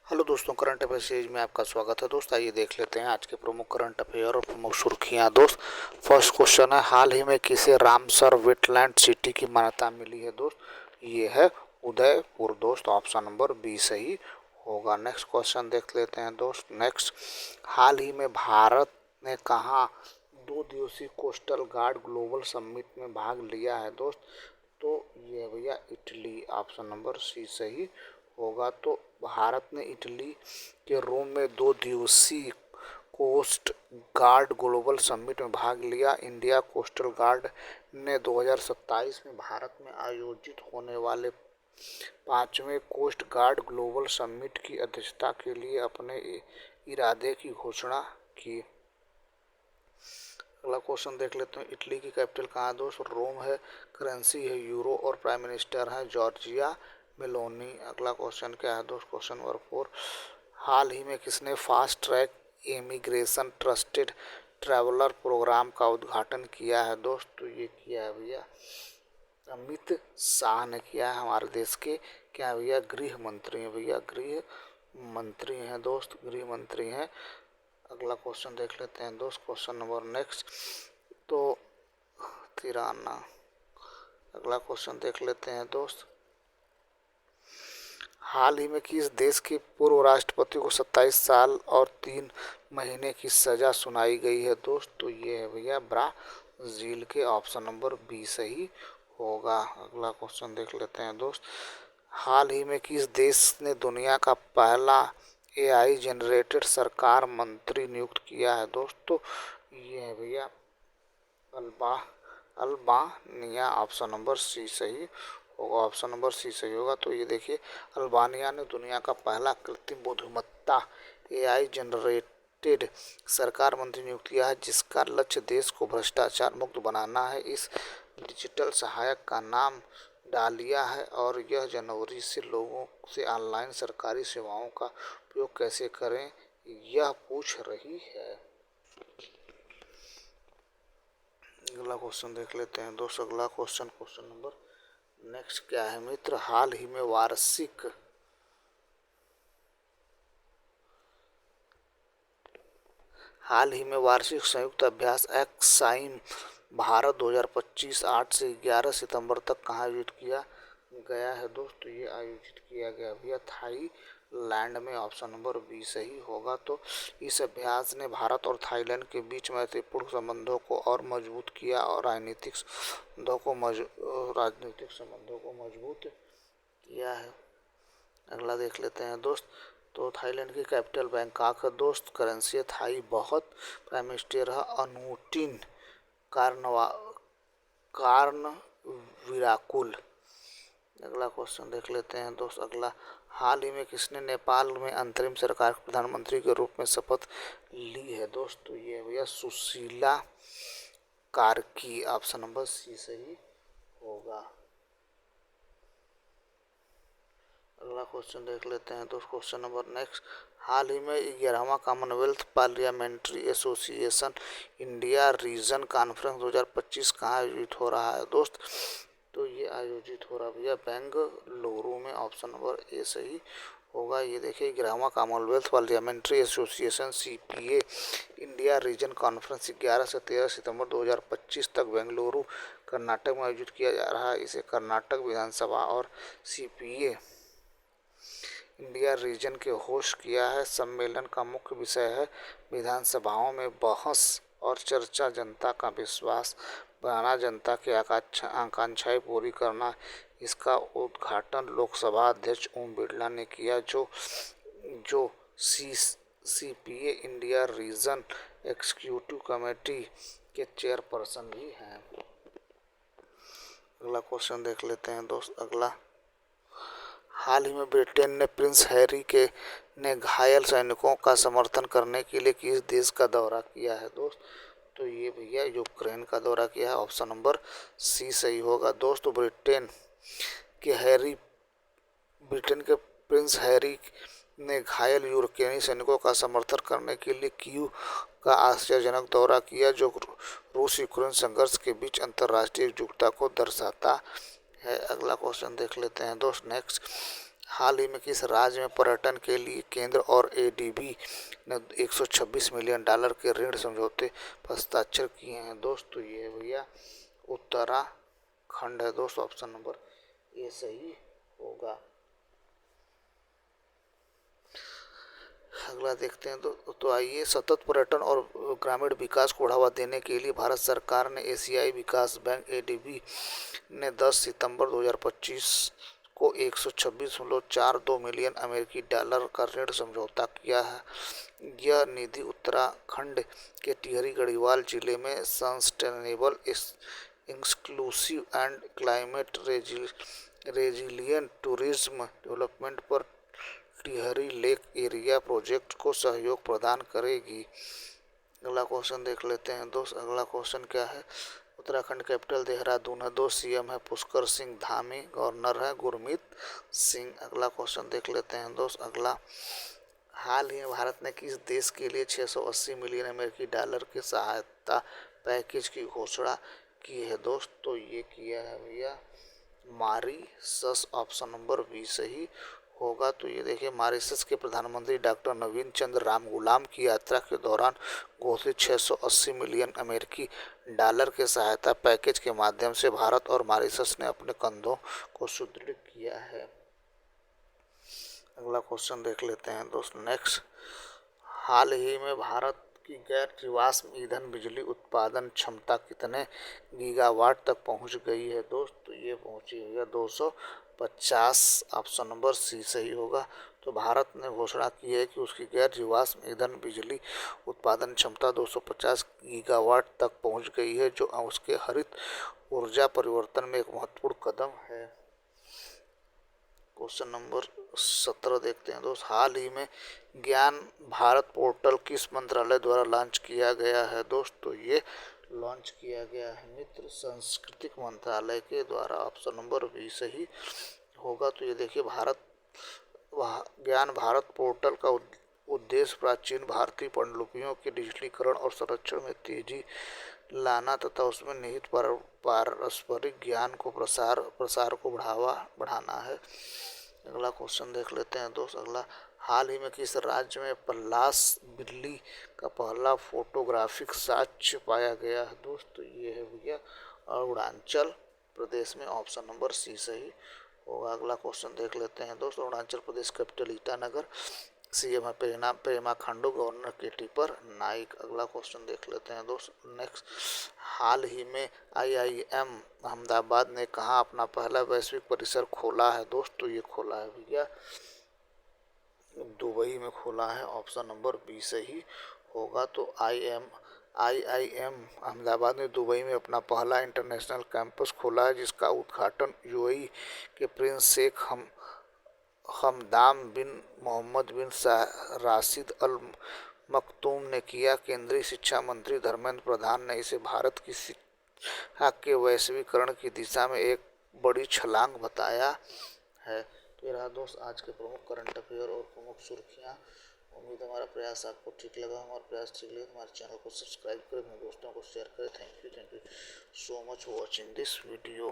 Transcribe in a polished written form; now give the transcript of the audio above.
Hello दोस्तों, current affair series में आपका स्वागत है। दोस्त आइए देख लेते हैं आज के प्रमुख करंट अफेयर और प्रमुख सुर्खियां। दोस्त फर्स्ट क्वेश्चन है, हाल ही में किसे रामसर वेटलैंड सिटी की मान्यता मिली है? दोस्त ये है उदयपुर। दोस्त ऑप्शन नंबर बी सही होगा। नेक्स्ट क्वेश्चन देख लेते हैं दोस्त। नेक्स्ट, हाल ही में भारत ने कहाँ 2 दिवसीय कोस्टल गार्ड ग्लोबल समिट में भाग लिया है? दोस्त तो ये है भैया इटली। ऑप्शन नंबर सी सही होगा। तो भारत ने इटली के रोम में 2 दिवसीय कोस्ट गार्ड ग्लोबल समिट में भाग लिया। इंडिया कोस्टल गार्ड ने 2027 में भारत में आयोजित होने वाले 5वें कोस्ट गार्ड ग्लोबल समिट की अध्यक्षता के लिए अपने इरादे की घोषणा की। अगला क्वेश्चन देख लेते हैं, इटली की कैपिटल कहाँ है? दोस्त रोम है। करेंसी है यूरो और प्राइम मिनिस्टर है जॉर्जिया मेलोनी। अगला क्वेश्चन क्या है दोस्त? क्वेश्चन नंबर 4, हाल ही में किसने fast track immigration trusted traveller programme का उद्घाटन किया है? दोस्त तो ये किया है भैया अमित शाह ने किया है। हमारे देश के क्या है भैया? गृह मंत्री हैं भैया, गृह मंत्री हैं दोस्त, गृह मंत्री हैं। अगला क्वेश्चन देख लेते हैं दोस्त। क्वेश्चन नंबर नेक्स्ट तो तिराना। अगला क्वेश्चन देख लेते हैं दोस्त, हाल ही में किस देश के पूर्व राष्ट्रपति को 27 साल और 3 महीने की सजा सुनाई गई है? दोस्त तो ये है भैया ब्राजील के। ऑप्शन नंबर बी सही होगा। अगला क्वेश्चन देख लेते हैं दोस्त, हाल ही में किस देश ने दुनिया का पहला एआई जनरेटेड सरकार मंत्री नियुक्त किया है? दोस्त तो ये है भैया अल्बानिया। ऑप्शन नंबर सी सही होगा। ऑप्शन नंबर सी सही होगा। तो ये देखिए, अल्बानिया ने दुनिया का पहला कृत्रिम बुद्धिमत्ता एआई जनरेटेड सरकार मंत्री नियुक्त किया है, जिसका लक्ष्य देश को भ्रष्टाचार मुक्त बनाना है। इस डिजिटल सहायक का नाम डालिया है और यह जनवरी से लोगों से ऑनलाइन सरकारी सेवाओं का उपयोग कैसे करें यह पूछ रही है। अगला क्वेश्चन देख लेते हैं दोस्त। अगला क्वेश्चन नंबर नेक्स्ट क्या है मित्र, हाल ही में वार्षिक संयुक्त अभ्यास एक्साइम भारत 2025 8 से 11 सितंबर तक कहाँ आयोजित किया गया है? दोस्तों ये आयोजित किया गया भैया थाईलैंड में। ऑप्शन नंबर बी सही होगा। तो इस अभ्यास ने भारत और थाईलैंड के बीच मैत्रीपूर्ण संबंधों को और मजबूत किया और राजनीतिक संबंधों को मजबूत किया है। अगला देख लेते हैं दोस्त। तो थाईलैंड की कैपिटल बैंकॉक है दोस्त। करेंसी है थाई बहुत। प्राइम मिनिस्टर है अनुटिन कार्नविराकुल। अगला क्वेश्चन देख लेते हैं दोस्त। अगला, हाल ही में किसने नेपाल में अंतरिम सरकार के प्रधानमंत्री के रूप में शपथ ली है? दोस्त तो ये भैया Sushila Karki. Option number C सही होगा। अगला क्वेश्चन देख लेते हैं दोस्त। क्वेश्चन नंबर नेक्स्ट, हाल ही में 11वां Commonwealth parliamentary association India region conference 2025 कहाँ आयोजित हो रहा है? दोस्त तो ये आयोजित हो रहा भैया बेंगलुरु में। ऑप्शन नंबर ए सही होगा। ये देखिए, 11वां Commonwealth parliamentary association CPA India region conference 11 से 13 सितंबर 2025 तक बेंगलुरु कर्नाटक में आयोजित किया जा रहा है। इसे कर्नाटक विधानसभा और सीपीए इंडिया रीजन के होस्ट किया है। सम्मेलन का मुख्य विषय है विधानसभाओं में बहस और चर्चा, जनता का विश्वास बढ़ाना, जनता की आकांक्षाएं पूरी करना। इसका उद्घाटन लोकसभा अध्यक्ष ओम बिरला ने किया, जो CPA India reason executive committee के चेयरपर्सन भी हैं। अगला क्वेश्चन देख लेते हैं दोस्त। अगला, हाल ही में ब्रिटेन ने प्रिंस हैरी ने घायल सैनिकों का समर्थन करने के लिए किस देश का दौरा किया है? दोस्त तो ये भैया यूक्रेन का दौरा किया है। ऑप्शन नंबर सी सही होगा। दोस्त ब्रिटेन के प्रिंस हैरी ने घायल यूक्रेनी सैनिकों का समर्थन करने के लिए कीव का आश्चर्यजनक दौरा किया, जो रूस यूक्रेन संघर्ष के बीच अंतर्राष्ट्रीय एकजुटता को दर्शाता है। अगला क्वेश्चन देख लेते हैं दोस्त। नेक्स्ट, हाल ही में किस राज्य में पर्यटन के लिए केंद्र और एडीबी ने $126 मिलियन के ऋण समझौते पर हस्ताक्षर किए हैं दोस्त? तो ये है भैया उत्तराखंड है दोस्त, ऑप्शन नंबर ए सही होगा। अगला देखते हैं तो आइए, सतत पर्यटन और ग्रामीण विकास को बढ़ावा देने के लिए भारत सरकार ने एशियाई विकास बैंक एडीबी ने 10 सितंबर 2025 को $126.42 मिलियन का ऋण समझौता किया है। यह निधि उत्तराखंड के टिहरी गढ़वाल जिले में sustainable, inclusive and climate resilient tourism development पर टिहरी लेक एरिया प्रोजेक्ट को सहयोग प्रदान करेगी। अगला क्वेश्चन देख लेते हैं दोस्त। अगला क्वेश्चन क्या है? उत्तराखंड कैपिटल देहरादून है दोस्त, सीएम है पुष्कर सिंह धामी, गवर्नर है गुरमीत सिंह। अगला क्वेश्चन देख लेते हैं दोस्त। अगला, हाल ही में भारत ने किस देश के लिए $680 मिलियन के सहायता पैकेज की घोषणा की है दोस्त? तो ये किया है भैया मॉरिशस, ऑप्शन नंबर बी सही होगा। तो ये देखिए, मॉरिशस के प्रधानमंत्री डॉक्टर नवीन चंद्र रामगुलाम की यात्रा के दौरान घोषित $680 मिलियन के सहायता पैकेज के माध्यम से भारत और मॉरिशस ने अपने कंधों को सुदृढ़ किया है। अगला क्वेश्चन देख लेते हैं दोस्त नेक्स्ट। हाल ही में भारत की गैर जीवाश्म ईंधन बिजली उत्पादन क्षमता कितने गीगावाट तक पहुंच गई है दोस्त? तो ये पहुंची है 250, ऑप्शन नंबर सी सही होगा। तो भारत ने घोषणा की है कि उसकी गैर जीवाश्म ईंधन बिजली उत्पादन क्षमता 250 गीगावाट तक पहुंच गई है, जो उसके हरित ऊर्जा परिवर्तन में एक महत्वपूर्ण कदम है। क्वेश्चन नंबर 17 देखते हैं दोस्त। हाल ही में ज्ञान भारत पोर्टल किस मंत्रालय द्वारा लॉन्च किया गया है दोस्त? तो ये लॉन्च किया गया है मित्र सांस्कृतिक मंत्रालय के द्वारा, ऑप्शन नंबर बी सही होगा। तो ये देखिए, ज्ञान भारत पोर्टल का उद्देश्य प्राचीन भारतीय पांडुलिपियों के डिजिटलीकरण और संरक्षण में तेजी लाना तथा उसमें निहित पारस्परिक ज्ञान को प्रसार को बढ़ाना है। अगला क्वेश्चन देख लेते हैं दोस्त। अगला, हाल ही में किस राज्य में पल्लास बिल्ली का पहला फोटोग्राफिक साक्ष्य पाया गया है दोस्त? तो ये है भैया अरुणाचल प्रदेश में, ऑप्शन नंबर सी सही होगा। अगला क्वेश्चन देख लेते हैं दोस्त। अरुणाचल प्रदेश कैपिटल ईटानगर, सीएम है पेमा खांडू, गवर्नर केटी पर नाइक। अगला क्वेश्चन देख लेते हैं दोस्त नेक्स्ट। हाल ही में आईआईएम अहमदाबाद ने कहाँ अपना पहला वैश्विक परिसर खोला है दोस्त? तो ये खोला है भैया दुबई में खोला है, ऑप्शन नंबर बी सही होगा। तो आईआईएम अहमदाबाद ने दुबई में अपना पहला इंटरनेशनल कैंपस खोला है, जिसका उद्घाटन यूएई के प्रिंस शेख हमदान बिन मोहम्मद बिन राशिद अल मखतूम ने किया। केंद्रीय शिक्षा मंत्री धर्मेंद्र प्रधान ने इसे भारत की शिक्षा के वैश्वीकरण की दिशा में एक बड़ी छलांग बताया है। तो ये रहा दोस्त आज के प्रमुख करंट अफेयर और प्रमुख सुर्खियाँ। उम्मीद हमारा प्रयास आपको ठीक लगा। हमारा प्रयास ठीक लगे हमारे चैनल को सब्सक्राइब करें, अपने दोस्तों को शेयर करें। Thank you so much for watching this video.